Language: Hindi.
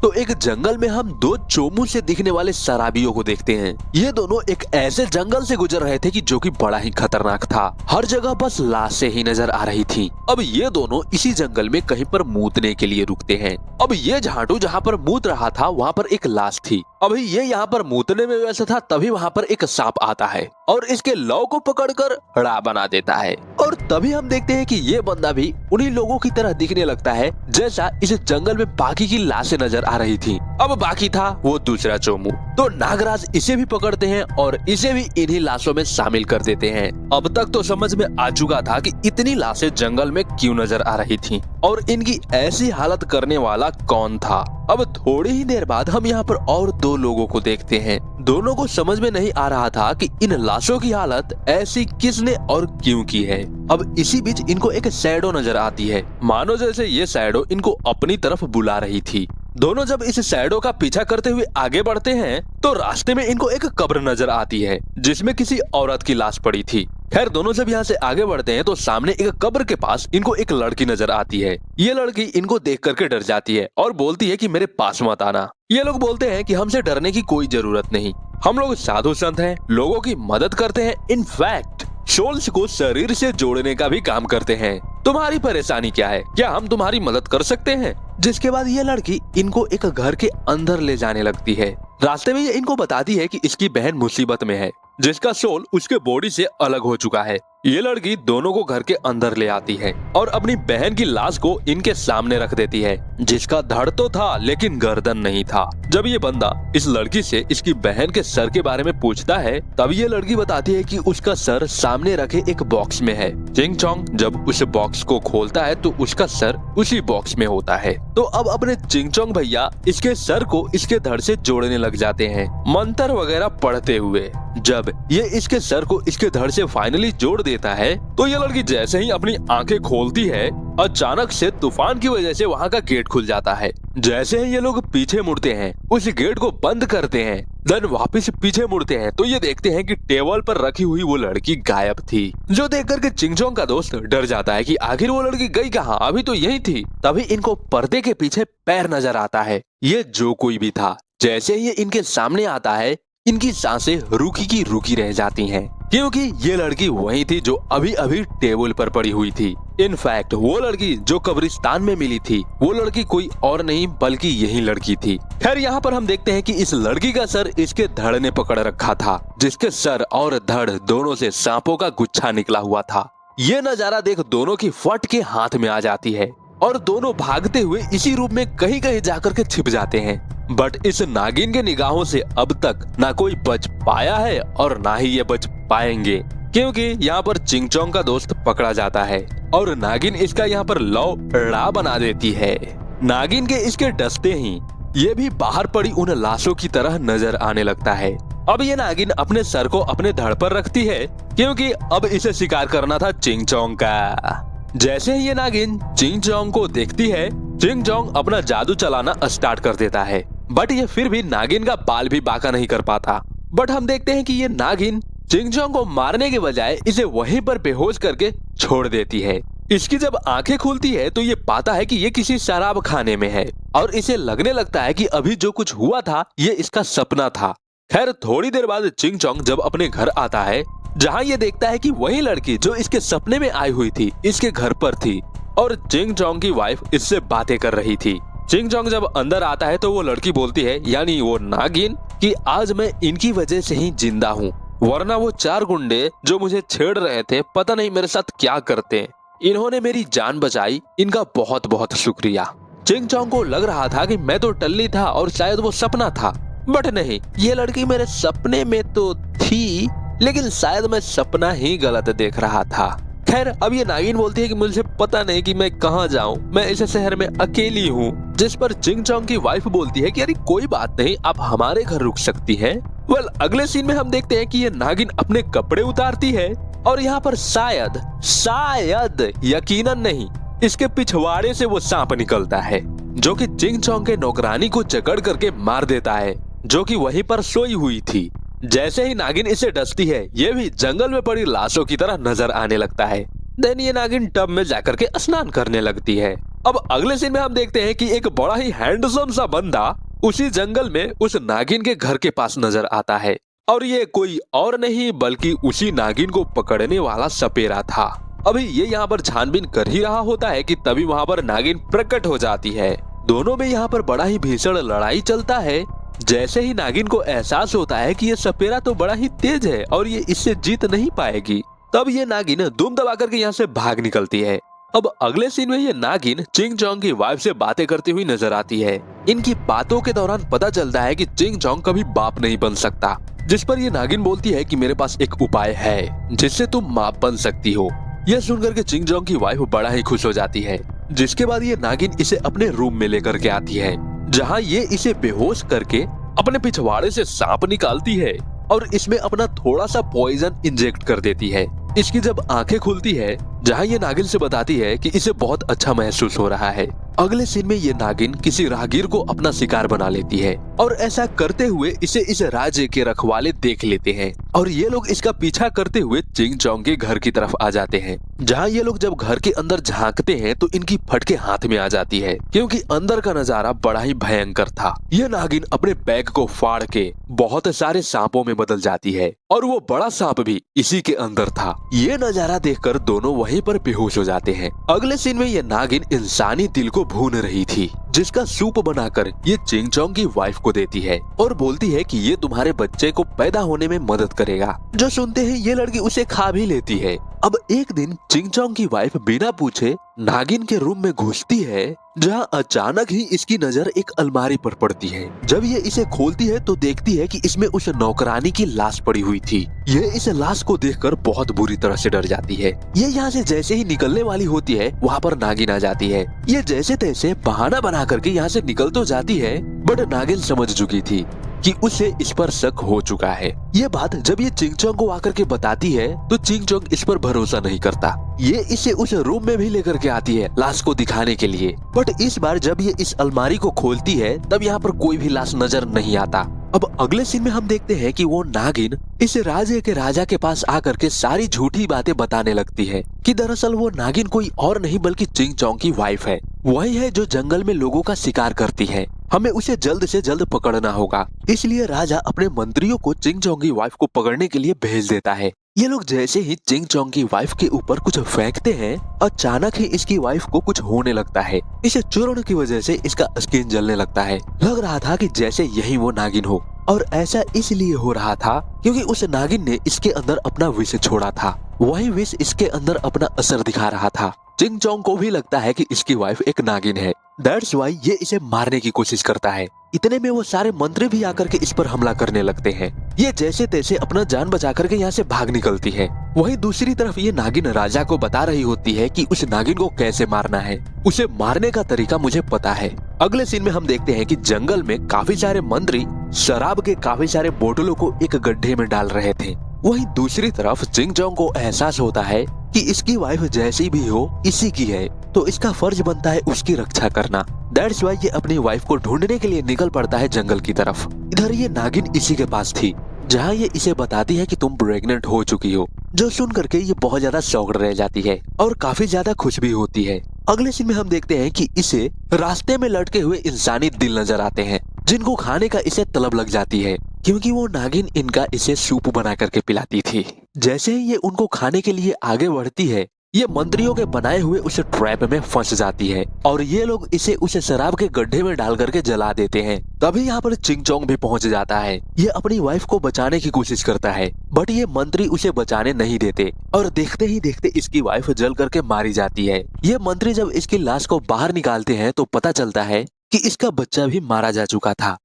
तो एक जंगल में हम दो चोमू से दिखने वाले शराबियों को देखते हैं। ये दोनों एक ऐसे जंगल से गुजर रहे थे कि जो कि बड़ा ही खतरनाक था। हर जगह बस लाशें ही नजर आ रही थी। अब ये दोनों इसी जंगल में कहीं पर मूतने के लिए रुकते हैं। अब ये झांटू जहाँ पर मूत रहा था वहाँ पर एक लाश थी। अभी ये यहाँ पर मूतने में व्यस्त था, तभी वहाँ पर एक सांप आता है और इसके लौ को पकड़कर हड़ा बना देता है। और तभी हम देखते हैं कि ये बंदा भी उन्हीं लोगों की तरह दिखने लगता है जैसा इस जंगल में बाकी की लाशें नजर आ रही थी। अब बाकी था वो दूसरा चोमू। तो नागराज इसे भी पकड़ते हैं और इसे भी इन्हीं लाशों में शामिल कर देते हैं। अब तक तो समझ में आ चुका था कि इतनी लाशें जंगल में क्यों नजर आ रही थी और इनकी ऐसी हालत करने वाला कौन था। अब थोड़ी ही देर बाद हम यहाँ पर और दो लोगों को देखते हैं। दोनों को समझ में नहीं आ रहा था कि इन लाशों की हालत ऐसी किसने और क्यों की है। अब इसी बीच इनको एक शैडो नजर आती है, मानो जैसे ये शैडो इनको अपनी तरफ बुला रही थी। दोनों जब इस शैडो का पीछा करते हुए आगे बढ़ते हैं तो रास्ते में इनको एक कब्र नजर आती है जिसमें किसी औरत की लाश पड़ी थी। खैर दोनों जब यहाँ से आगे बढ़ते हैं तो सामने एक कब्र के पास इनको एक लड़की नजर आती है। ये लड़की इनको देख करके डर जाती है और बोलती है कि मेरे पास मत आना। ये लोग बोलते हैं कि हमसे डरने की कोई जरूरत नहीं, हम लोग साधु संत हैं, लोगों की मदद करते हैं, इनफैक्ट सोल्स को शरीर से जोड़ने का भी काम करते हैं। तुम्हारी परेशानी क्या है, क्या हम तुम्हारी मदद कर सकते हैं। जिसके बाद ये लड़की इनको एक घर के अंदर ले जाने लगती है। रास्ते में ये इनको बताती है कि इसकी बहन मुसीबत में है, जिसका सोल उसके बॉडी से अलग हो चुका है। ये लड़की दोनों को घर के अंदर ले आती है और अपनी बहन की लाश को इनके सामने रख देती है, जिसका धड़ तो था लेकिन गर्दन नहीं था। जब ये बंदा इस लड़की से इसकी बहन के सर के बारे में पूछता है तब ये लड़की बताती है कि उसका सर सामने रखे एक बॉक्स में है। चिंग चोंग जब उस बॉक्स को खोलता है तो उसका सर उसी बॉक्स में होता है। तो अब अपने चिंग चोंग भैया इसके सर को इसके धड़ से जोड़ने लग जाते हैं मंत्र वगैरह पढ़ते हुए। जब ये इसके सर को इसके धड़ से फाइनली जोड़ देता है तो ये लड़की जैसे ही अपनी आंखें खोलती है अचानक से तूफान की वजह से वहाँ का गेट खुल जाता है। जैसे ही ये लोग पीछे मुड़ते हैं उस गेट को बंद करते हैं, देन वापस पीछे मुड़ते हैं तो ये देखते हैं कि टेबल पर रखी हुई वो लड़की गायब थी। जो देख करके चिंग चोंग का दोस्त डर जाता है कि आखिर वो लड़की गई कहाँ, अभी तो यही थी। तभी इनको पर्दे के पीछे पैर नजर आता है। ये जो कोई भी था, जैसे ही ये इनके सामने आता है इनकी सांसें रुकी की रुकी रह जाती हैं, क्योंकि ये लड़की वही थी जो अभी अभी टेबल पर पड़ी हुई थी। इनफैक्ट वो लड़की जो कब्रिस्तान में मिली थी वो लड़की कोई और नहीं बल्कि यही लड़की थी। खैर यहाँ पर हम देखते हैं कि इस लड़की का सर इसके धड़ ने पकड़ रखा था, जिसके सर और धड़ दोनों से सांपों का गुच्छा निकला हुआ था। ये नजारा देख दोनों की फट के हाथ में आ जाती है और दोनों भागते हुए इसी रूप में कहीं कहीं जाकर के छिप जाते हैं। बट इस नागिन के निगाहों से अब तक ना कोई बच पाया है और ना ही ये बच पाएंगे, क्योंकि यहाँ पर चिंग चोंग का दोस्त पकड़ा जाता है और नागिन इसका यहाँ पर लौड़ा बना देती है। नागिन के इसके डसते ही ये भी बाहर पड़ी उन लाशों की तरह नजर आने लगता है। अब ये नागिन अपने सर को अपने धड़ पर रखती है, क्योंकि अब इसे शिकार करना था चिंग चोंग का। जैसे ही ये नागिन चिंग चोंग को देखती है, चिंग चोंग अपना जादू चलाना स्टार्ट कर देता है, बट ये फिर भी नागिन का बाल भी बांका नहीं कर पाता। बट हम देखते हैं कि ये नागिन चिंग चोंग को मारने के बजाय इसे वहीं पर बेहोश करके छोड़ देती है। इसकी जब आंखें खुलती है तो ये पाता है कि ये किसी शराब खाने में है और इसे लगने लगता है कि अभी जो कुछ हुआ था ये इसका सपना था। खैर थोड़ी देर बाद चिंग चोंग जब अपने घर आता है, जहाँ ये देखता है कि वही लड़की जो इसके सपने में आई हुई थी इसके घर पर थी और चिंग चोंग की वाइफ इससे बातें कर रही थी। चिंग चोंग जब अंदर आता है तो वो लड़की बोलती है, यानी वो नागिन, कि आज मैं इनकी वजह से ही जिंदा हूँ, वरना वो 4 गुंडे जो मुझे छेड़ रहे थे पता नहीं मेरे साथ क्या करते। इन्होंने मेरी जान बचाई, इनका बहुत बहुत शुक्रिया। चिंग चोंग को लग रहा था कि मैं तो टल्ली था और शायद वो सपना था, बट नहीं, ये लड़की मेरे सपने में तो थी, लेकिन शायद मैं सपना ही गलत देख रहा था। खैर अब ये नागिन बोलती है कि मुझे पता नहीं कि मैं कहाँ जाऊँ, मैं इस शहर में अकेली हूँ। जिस पर चिंग चोंग की वाइफ बोलती है कि अरे कोई बात नहीं, आप हमारे घर रुक सकती हैं। वेल अगले सीन में हम देखते हैं कि ये नागिन अपने कपड़े उतारती है और यहाँ पर शायद यकीनन नहीं, इसके पिछवाड़े से वो सांप निकलता है जो कि चिंग चोंग के नौकरानी को जकड़ करके मार देता है, जो कि वहीं पर सोई हुई थी। जैसे ही नागिन इसे डसती है ये भी जंगल में पड़ी लाशों की तरह नजर आने लगता है। देन ये नागिन टब में जाकर के स्नान करने लगती है। अब अगले सीन में हम देखते हैं कि एक बड़ा ही हैंडसम सा बंदा उसी जंगल में उस नागिन के घर के पास नजर आता है और ये कोई और नहीं बल्कि उसी नागिन को पकड़ने वाला सपेरा था। अभी ये यहाँ पर छानबीन कर ही रहा होता है कि तभी वहाँ पर नागिन प्रकट हो जाती है। दोनों में यहाँ पर बड़ा ही भीषण लड़ाई चलता है। जैसे ही नागिन को एहसास होता है कि ये सपेरा तो बड़ा ही तेज है और ये इससे जीत नहीं पाएगी, तब ये नागिन दुम दबा करके यहाँ से भाग निकलती है। अब अगले सीन में ये नागिन चिंग चोंग की वाइफ से बातें करती हुई नजर आती है। इनकी बातों के दौरान पता चलता है कि चिंग चोंग कभी बाप नहीं बन सकता, जिस पर ये नागिन बोलती है कि मेरे पास एक उपाय है जिससे तुम माँ बन सकती हो। यह सुनकर के चिंग चोंग की वाइफ बड़ा ही खुश हो जाती है, जिसके बाद ये नागिन इसे अपने रूम में लेकर के आती है, जहाँ ये इसे बेहोश करके अपने पिछवाड़े से सांप निकालती है और इसमें अपना थोड़ा सा पॉइजन इंजेक्ट कर देती है। इसकी जब आंखें खुलती है, जहाँ ये नागिन से बताती है कि इसे बहुत अच्छा महसूस हो रहा है। अगले सीन में ये नागिन किसी राहगीर को अपना शिकार बना लेती है और ऐसा करते हुए इसे इस राज्य के रखवाले देख लेते हैं और ये लोग इसका पीछा करते हुए चिंग चोंग के घर की तरफ आ जाते हैं। जहाँ ये लोग जब घर के अंदर झांकते हैं तो इनकी फटके हाथ में आ जाती है, क्योंकि अंदर का नजारा बड़ा ही भयंकर था। यह नागिन अपने बैग को फाड़ के बहुत सारे सांपों में बदल जाती है और वो बड़ा सांप भी इसी के अंदर था। ये नजारा देखकर दोनों वहीं पर बेहोश हो जाते हैं। अगले सीन में ये नागिन इंसानी दिल को भून रही थी, जिसका सूप बनाकर ये चिंग चोंग की वाइफ को देती है और बोलती है कि ये तुम्हारे बच्चे को पैदा होने में मदद करेगा। जो सुनते हैं ये लड़की उसे खा भी लेती है। अब एक दिन चिंग चोंग की वाइफ बिना पूछे नागिन के रूम में घुसती है, जहाँ अचानक ही इसकी नजर एक अलमारी पर पड़ती है। जब ये इसे खोलती है तो देखती है कि इसमें उस नौकरानी की लाश पड़ी हुई थी। ये इस लाश को देखकर बहुत बुरी तरह से डर जाती है। ये यहाँ से जैसे ही निकलने वाली होती है, वहाँ पर नागिन आ जाती है। ये जैसे तैसे बहाना बना करके यहाँ से निकल तो जाती है, बट नागिन समझ चुकी थी कि उसे इस पर शक हो चुका है। ये बात जब ये चिंग चोंग को आकर के बताती है तो चिंग चोंग इस पर भरोसा नहीं करता। ये इसे उस रूम में भी लेकर के आती है लाश को दिखाने के लिए, बट इस बार जब ये इस अलमारी को खोलती है तब यहाँ पर कोई भी लाश नजर नहीं आता। अब अगले सीन में हम देखते हैं कि वो नागिन इस राज्य के राजा के पास आकर के सारी झूठी बातें बताने लगती है कि दरअसल वो नागिन कोई और नहीं बल्कि चिंग चोंग की वाइफ है। वही है जो जंगल में लोगों का शिकार करती है। हमें उसे जल्द से जल्द पकड़ना होगा। इसलिए राजा अपने मंत्रियों को चिंग चोंग की वाइफ को पकड़ने के लिए भेज देता है। ये लोग जैसे ही चिंग चोंग की वाइफ के ऊपर कुछ फेंकते हैं, अचानक ही इसकी वाइफ को कुछ होने लगता है। इसे चूर्ण की वजह से इसका स्किन जलने लगता है। लग रहा था कि जैसे यही वो नागिन हो, और ऐसा इसलिए हो रहा था क्योंकि उस नागिन ने इसके अंदर अपना विष छोड़ा था। वही विष इसके अंदर अपना असर दिखा रहा था। चिंग चोंग को भी लगता है कि इसकी वाइफ एक नागिन है। दैट्स वाई ये इसे मारने की कोशिश करता है। इतने में वो सारे मंत्री भी आकर के इस पर हमला करने लगते हैं। ये जैसे तैसे अपना जान बचा करके यहाँ से भाग निकलती है। वहीं दूसरी तरफ ये नागिन राजा को बता रही होती है कि उस नागिन को कैसे मारना है। उसे मारने का तरीका मुझे पता है। अगले सीन में हम देखते हैं कि जंगल में काफी सारे मंत्री शराब के काफी सारे बोतलों को एक गड्ढे में डाल रहे थे। वहीं दूसरी तरफ चिंग चोंग को एहसास होता है कि इसकी वाइफ जैसी भी हो इसी की है, तो इसका फर्ज बनता है उसकी रक्षा करना। दैट्स वाई ये अपनी वाइफ को ढूंढने के लिए निकल पड़ता है जंगल की तरफ। इधर ये नागिन इसी के पास थी, जहाँ ये इसे बताती है कि तुम प्रेग्नेंट हो चुकी हो। जो सुन करके ये बहुत ज्यादा शॉक्ड रह जाती है और काफी ज्यादा खुश भी होती है। अगले सीन में हम देखते हैं कि इसे रास्ते में लटके हुए इंसानी दिल नजर आते हैं, जिनको खाने का इसे तलब लग जाती है, क्योंकि वो नागिन इनका इसे सूप बना करके पिलाती थी। जैसे ही ये उनको खाने के लिए आगे बढ़ती है, ये मंत्रियों के बनाए हुए उस ट्रैप में फंस जाती है और ये लोग इसे उस शराब के गड्ढे में डाल करके जला देते हैं। तभी यहाँ पर चिंग चोंग भी पहुंच जाता है। ये अपनी वाइफ को बचाने की कोशिश करता है, बट ये मंत्री उसे बचाने नहीं देते और देखते ही देखते इसकी वाइफ जल करके मारी जाती है। ये मंत्री जब इसकी लाश को बाहर निकालते हैं तो पता चलता है कि इसका बच्चा भी मारा जा चुका था।